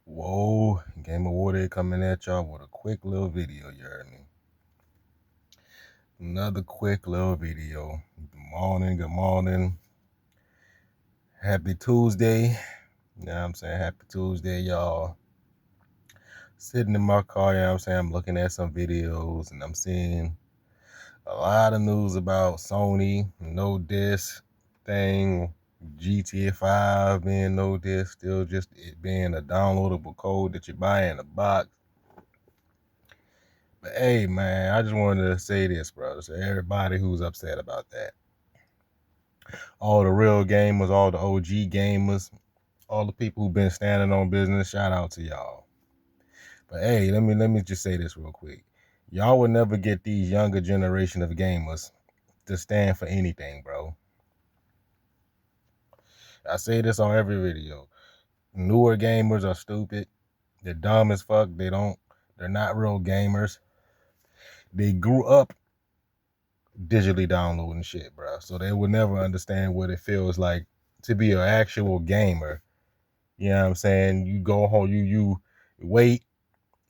Whoa, Game Award coming at y'all with a quick little video, you heard me? Another quick little video. Good morning. Happy Tuesday. You know what I'm saying? Happy Tuesday, y'all. Sitting in my car, you know what I'm saying? I'm looking at some videos and I'm seeing a lot of news about Sony, no disc thing, GTA 5 being no disc, still just it being a downloadable code that you buy in a box. But hey, man, I just wanted to say this, bro. So everybody who's upset about that, all the real gamers, all the OG gamers, all the people who've been standing on business, shout out to y'all. But hey, let me just say this real quick. Y'all will never get these younger generation of gamers to stand for anything, bro. I say this on every video. Newer gamers are stupid. They're dumb as fuck. They're not real gamers. They grew up digitally downloading shit, bro. So they would never understand what it feels like to be an actual gamer. You know what I'm saying? You go home, you wait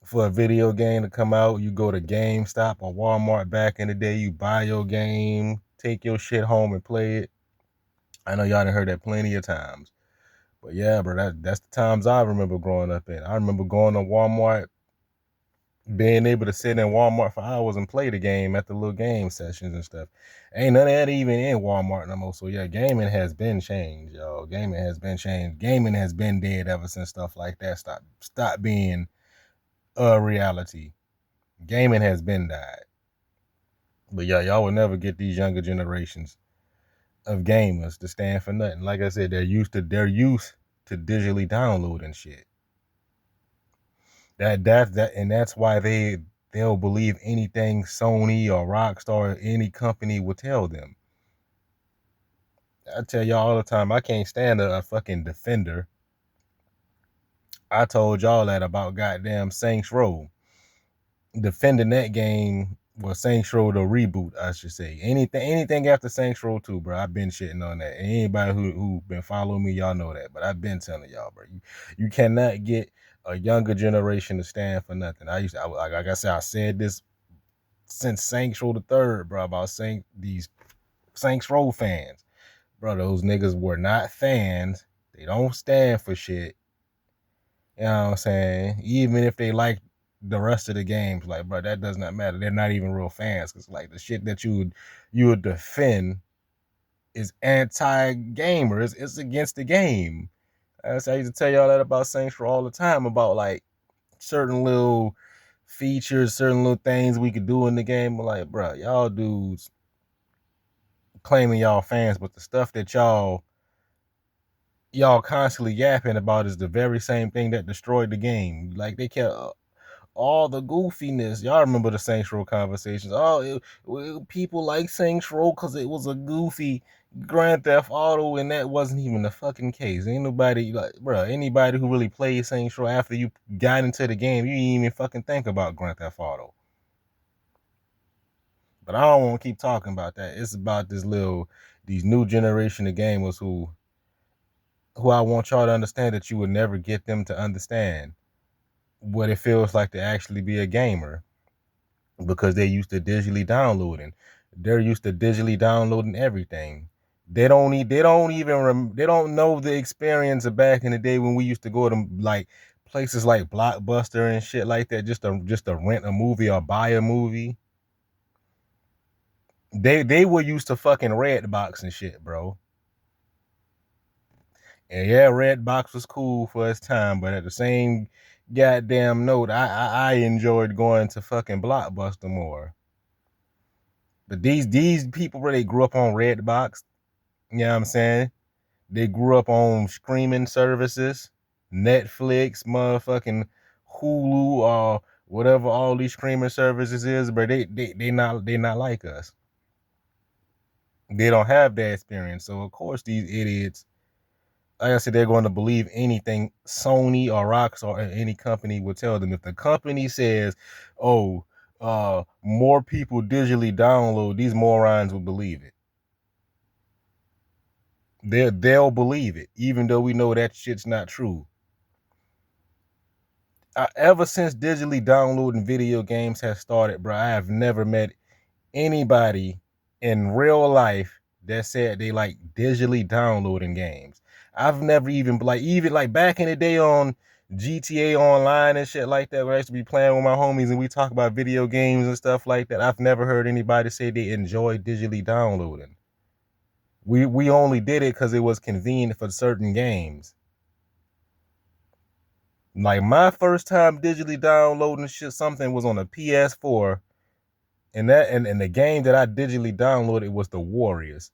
for a video game to come out. You go to GameStop or Walmart back in the day. You buy your game, take your shit home and play it. I know y'all done heard that plenty of times. But yeah, bro, that's the times I remember growing up in. I remember going to Walmart, being able to sit in Walmart for hours and play the game at the little game sessions and stuff. Ain't none of that even in Walmart no more. So yeah, gaming has been changed, y'all. Gaming has been changed. Gaming has been dead ever since stuff like that stopped being a reality. Gaming has been died. But yeah, y'all will never get these younger generations of gamers to stand for nothing. Like I said, they're used to digitally downloading shit. That's why they'll believe anything Sony or Rockstar or any company will tell them. I tell y'all all the time, I can't stand a fucking Defender. I told y'all that about goddamn Saints Row. Defending that game was Saints Row the reboot, I should say. Anything after Saints Row 2, bro, I've been shitting on that. And anybody who been following me, y'all know that. But I've been telling y'all, bro, you cannot get a younger generation to stand for nothing. Like I said, I said this since Saints Row the third, bro, about these Saints Row fans. Bro, those niggas were not fans. They don't stand for shit. You know what I'm saying? Even if they like the rest of the games, like, bro, that does not matter. They're not even real fans. Cause like the shit that you would defend is anti-gamer. It's against the game. I used to tell y'all that about Saints Row all the time, about like certain little features, certain little things we could do in the game. But like, bro, y'all dudes claiming y'all fans, but the stuff that y'all constantly yapping about is the very same thing that destroyed the game. Like they kept all the goofiness. Y'all remember the Saints Row conversations? People like Saints Row because it was a goofy Grand Theft Auto, and that wasn't even the fucking case. Ain't nobody like, bro. Anybody who really played Saints Row after you got into the game, you didn't even fucking think about Grand Theft Auto. But I don't want to keep talking about that. It's about these new generation of gamers who I want y'all to understand that you would never get them to understand what it feels like to actually be a gamer, because they're used to digitally downloading. They're used to digitally downloading everything. They don't know the experience of back in the day when we used to go to like places like Blockbuster and shit like that just to rent a movie or buy a movie. They were used to fucking Redbox and shit, bro. And yeah, Redbox was cool for its time, but at the same goddamn note, I enjoyed going to fucking Blockbuster more. But these people really grew up on Redbox. You know what I'm saying? They grew up on streaming services, Netflix, motherfucking Hulu, or whatever all these streaming services is, but they not like us. They don't have that experience. So of course these idiots, like I said, they're going to believe anything Sony or Rockstar or any company will tell them. If the company says, "Oh, more people digitally download," these morons will believe it. They'll believe it, even though we know that shit's not true. Ever since digitally downloading video games has started, bro, I have never met anybody in real life that said they like digitally downloading games. I've never even like back in the day on GTA Online and shit like that, where I used to be playing with my homies and we talk about video games and stuff like that. I've never heard anybody say they enjoy digitally downloading. We only did it because it was convenient for certain games. Like my first time digitally downloading shit, something was on a PS4, and the game that I digitally downloaded was the Warriors,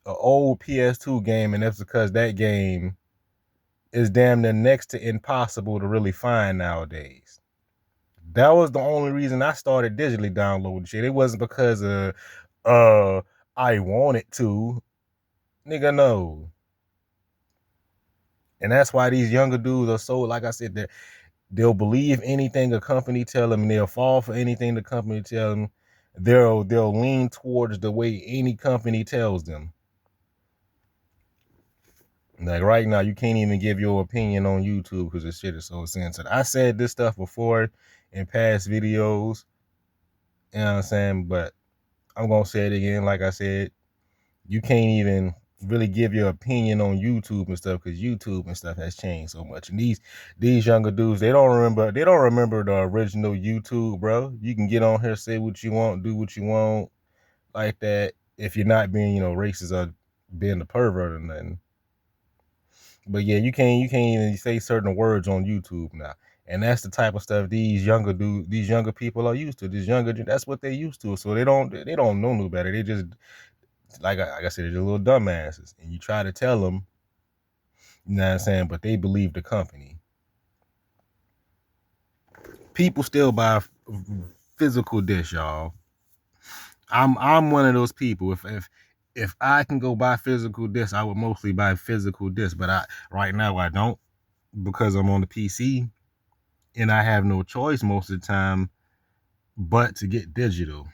an old PS2 game, and that's because that game is damn near next to impossible to really find nowadays. That was the only reason I started digitally downloading shit. It wasn't because I wanted to, nigga. No. And that's why these younger dudes are so, like I said, they'll believe anything a company tell them, and they'll fall for anything the company tell them. They'll lean towards the way any company tells them. Like right now, you can't even give your opinion on YouTube because the shit is so censored. I said this stuff before in past videos, you know what I'm saying? But I'm gonna say it again. Like I said, you can't even really give your opinion on YouTube and stuff because YouTube and stuff has changed so much. And these younger dudes, they don't remember the original YouTube, bro. You can get on here, say what you want, do what you want, like that. If you're not being, racist or being a pervert or nothing. But yeah, you can't even say certain words on YouTube now. And that's the type of stuff these younger people are used to. That's what they used to. So they don't know no better. They just, like I said, they're just little dumbasses. And you try to tell them, you know what I'm saying, but they believe the company. People still buy physical discs, y'all. I'm one of those people. If I can go buy physical discs, I would mostly buy physical discs. But right now I don't, because I'm on the PC and I have no choice most of the time but to get digital.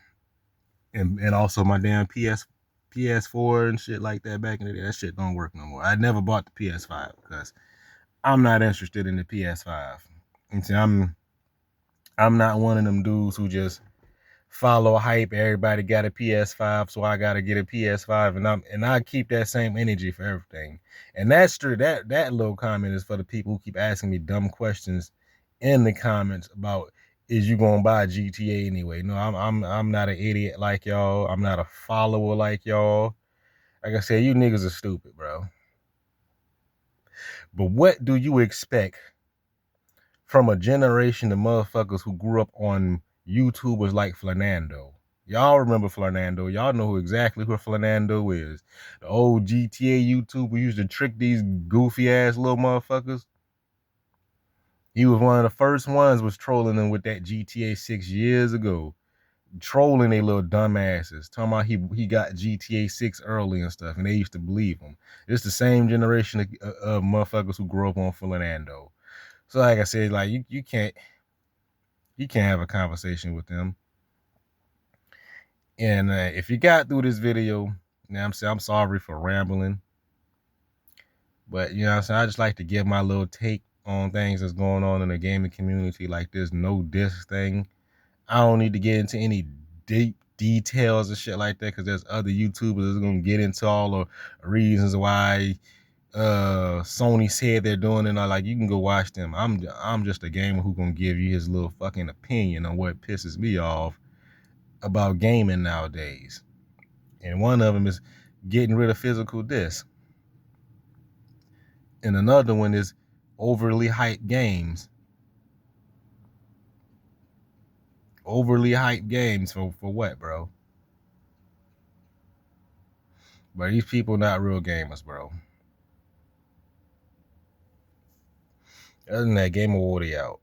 And also my damn PS4 and shit like that back in the day, that shit don't work no more. I never bought the PS5 because I'm not interested in the PS5. And see, I'm not one of them dudes who just follow hype. Everybody got a PS5, so I gotta get a PS5, and I keep that same energy for everything. And that's true. That little comment is for the people who keep asking me dumb questions in the comments about, is you gonna buy GTA anyway? No, I'm not an idiot like y'all. I'm not a follower like y'all. Like I said, you niggas are stupid, bro. But what do you expect from a generation of motherfuckers who grew up on YouTubers like Fernando? Y'all remember Fernando. Y'all know exactly who Fernando is. The old GTA YouTuber used to trick these goofy ass little motherfuckers. He was one of the first ones was trolling them with that GTA 6 years ago. Trolling they little dumbasses. Talking about he got GTA 6 early and stuff, and they used to believe him. It's the same generation of motherfuckers who grew up on Fernando. So like I said, like you can't have a conversation with them. And if you got through this video, I'm sorry for rambling, but you know what I'm saying, I just like to give my little take on things that's going on in the gaming community, like this no disc thing. I don't need to get into any deep details and shit like that, because there's other YouTubers that's gonna get into all the reasons why Sony said they're doing it. Like, you can go watch them. I'm just a gamer who gonna give you his little fucking opinion on what pisses me off about gaming nowadays. And one of them is getting rid of physical discs. And another one is overly hyped games. Overly hyped games for what, bro? But these people not real gamers, bro. Other than that, Game of Woody out.